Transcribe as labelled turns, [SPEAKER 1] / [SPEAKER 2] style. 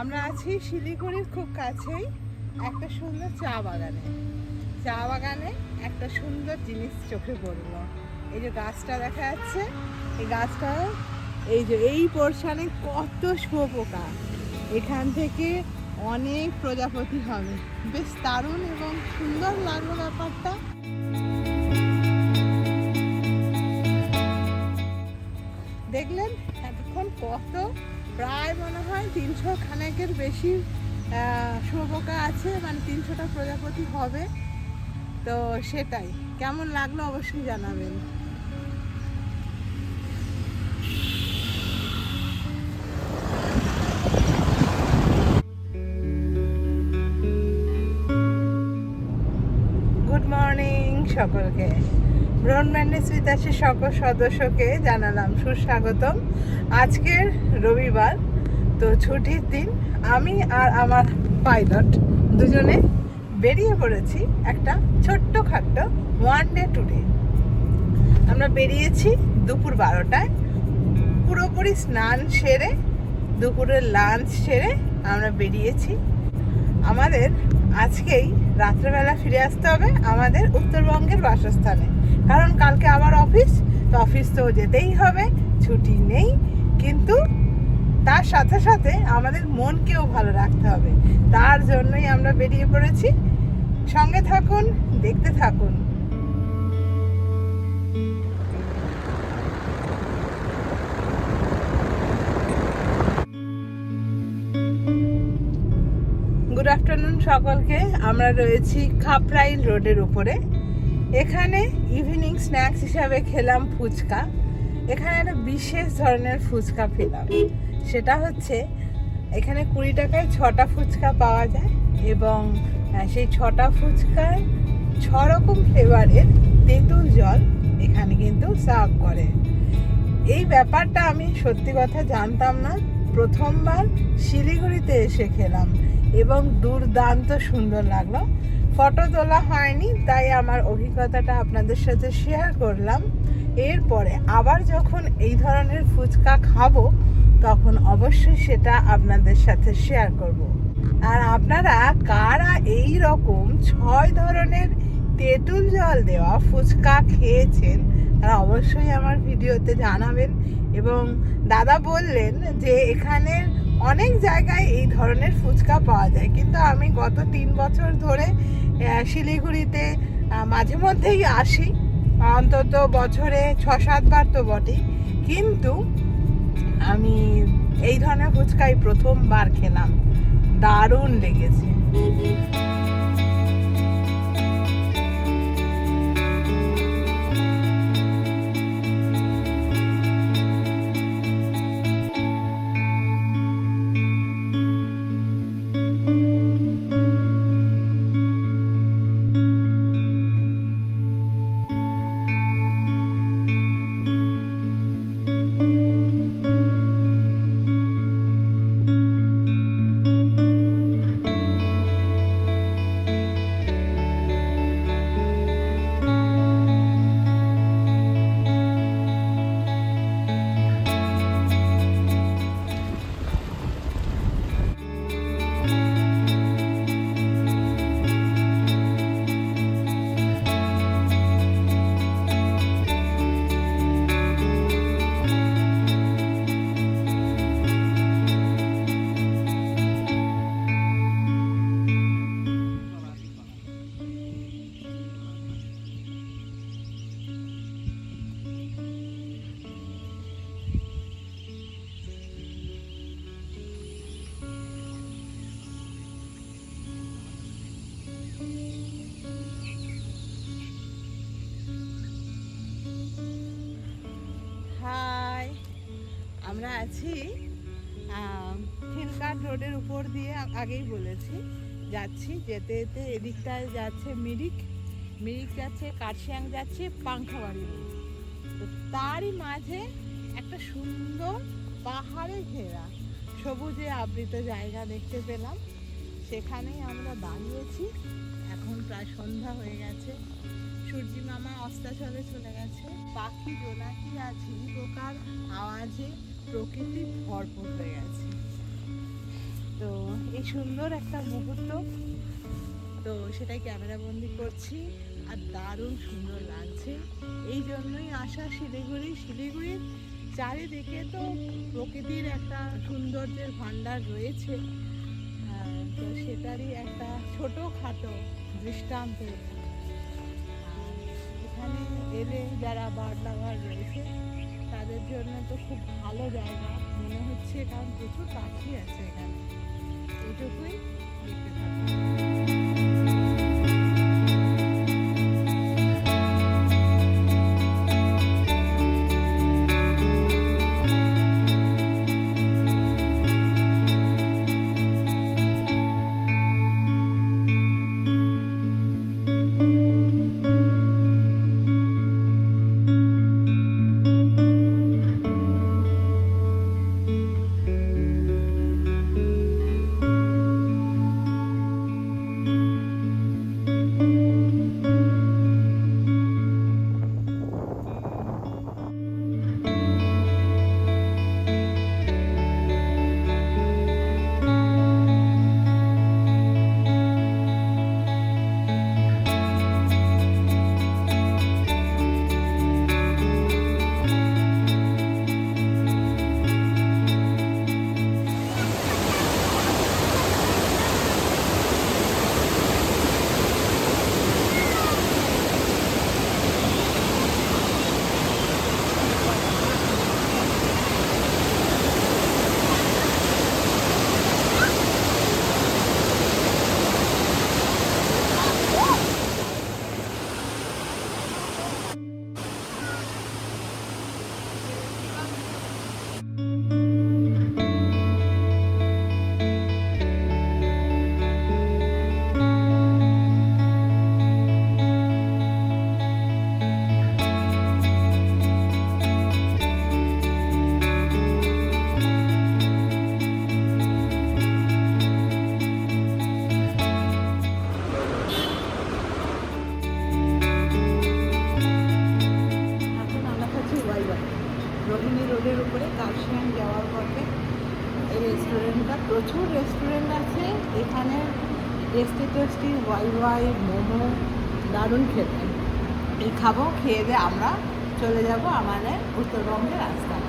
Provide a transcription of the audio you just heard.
[SPEAKER 1] আমরা আছি শিলিগুড়ির খুব কাছেই একটা সুন্দর চা বাগানে একটা সুন্দর জিনিস চোখে পড়লো। এই যে গাছটা দেখা যাচ্ছে, এই গাছটা এই পোর্শনে কত শুঁয়োপোকা, এখান থেকে অনেক প্রজাপতি হবে। বেশ দারুণ এবং সুন্দর লাগলো ব্যাপারটা। দেখলেন এতক্ষণ কত, প্রায় মনে হয় 300 খানেকের বেশি শুঁয়োপোকা আছে, মানে 300টা প্রজাপতি হবে। তো সেটাই কেমন লাগলো অবশ্যই জানাবেন। গুড মর্নিং সকলকে। ব্রহ্ম ম্যান্ডেস উইথ সকল সদস্যকে জানালাম সুস্বাগতম। আজকের রবিবার, তো ছুটির দিন। আমি আর আমার পাইলট দুজনে বেরিয়ে পড়েছি একটা ছোট্টখাট্ট ওয়ান ডে ট্যুরে। আমরা বেরিয়েছি দুপুর 12টায়, পুরোপুরি স্নান সেরে দুপুরের লাঞ্চ সেরে আমরা বেরিয়েছি। আমাদের আজকেই রাত্রেবেলা ফিরে আসতে হবে আমাদের উত্তরবঙ্গের বাসস্থানে, কারণ কালকে আবার অফিস, তো অফিস তো যেতেই হবে, ছুটি নেই। কিন্তু তার সাথে সাথে আমাদের মনকেও ভালো রাখতে হবে, তার জন্যই আমরা বেরিয়ে পড়েছি। সঙ্গে থাকুন, দেখতে থাকুন। গুড আফটারনুন সকলকে। আমরা রয়েছি খাপরাইল রোডের উপরে। এখানে ইভিনিং স্ন্যাক্স হিসাবে খেলাম ফুচকা। এখানে একটা বিশেষ ধরনের ফুচকা পেলাম, সেটা হচ্ছে এখানে 20 টাকায় 6টা ফুচকা পাওয়া যায়, এবং সেই 6টা ফুচকায় 6 রকম ফ্লেভারের তেঁতুল জল এখানে কিন্তু সার্ভ করে। এই ব্যাপারটা আমি সত্যি কথা জানতাম না, প্রথমবার শিলিগুড়িতে এসে খেলাম এবং দুর্দান্ত সুন্দর লাগলো। ফটো তোলা হয়নি, তাই আমার অভিজ্ঞতাটা আপনাদের সাথে শেয়ার করলাম। এরপরে আবার যখন এই ধরনের ফুচকা খাবো, তখন অবশ্যই সেটা আপনাদের সাথে শেয়ার করব। আর আপনারা কারা এই রকম 6 ধরনের তেঁতুল জল দেওয়া ফুচকা খেয়েছেন, তারা অবশ্যই আমার ভিডিওতে জানাবেন। এবং দাদা বললেন যে এখানে অনেক জায়গায় এই ধরনের ফুচকা পাওয়া যায়, কিন্তু আমি গত 3 বছর ধরে শিলিগুড়িতে মাঝে মধ্যেই আসি, অন্তত বছরে 6-7 বার তো বটেই, কিন্তু আমি এই ধরনের ফুচকাই প্রথমবার খেলাম, দারুণ লেগেছে। হাই, আমরা আছি খিলকাট রোডের উপর দিয়ে, আগেই বলেছি যাচ্ছি। যেতে যেতে এদিকটায় যাচ্ছে মিরিক যাচ্ছে, কার্শিয়াং যাচ্ছে, পাংখাবাড়ি রোড। তো তারই মাঝে একটা সুন্দর পাহাড়ে ঘেরা সবুজে আবৃত জায়গা দেখতে পেলাম, সেখানেই আমরা দাঁড়িয়েছি। এখন প্রায় সন্ধ্যা হয়ে গেছে, সূর্যি মামা অস্তাচলে চলে গেছে। পাখি জোনাকি আর ঝিঝি পোকার আওয়াজে প্রকৃতি ভরপুর হয়ে গেছে। তো এই সুন্দর একটা মুহূর্ত, তো সেটাই ক্যামেরা বন্দি করছি। আর দারুণ সুন্দর লাগছে, এই জন্যই আসা শিলিগুড়ির চারিদিকে তো প্রকৃতির একটা সৌন্দর্যের ভান্ডার রয়েছে। তো সেটারই একটা ছোটোখাটো দৃষ্টান্ত। এখানে এলে যারা বার্ড লাভার রয়েছে তাদের জন্য তো খুব ভালো জায়গা মনে হচ্ছে, কারণ প্রচুর পাখি আছে এখানে। এইটুকুই দেখতে থাকি। রোহিণী রোডের উপরে কার্শিয়াং যাওয়ার পথে এই রেস্টুরেন্টটা, প্রচুর রেস্টুরেন্ট আছে এখানে। টেস্টি ওয়াই মোমো দারুণ খেতে। এই খাবো, খেয়ে দিয়ে আমরা চলে যাব আমাদের উত্তরবঙ্গের রাস্তায়।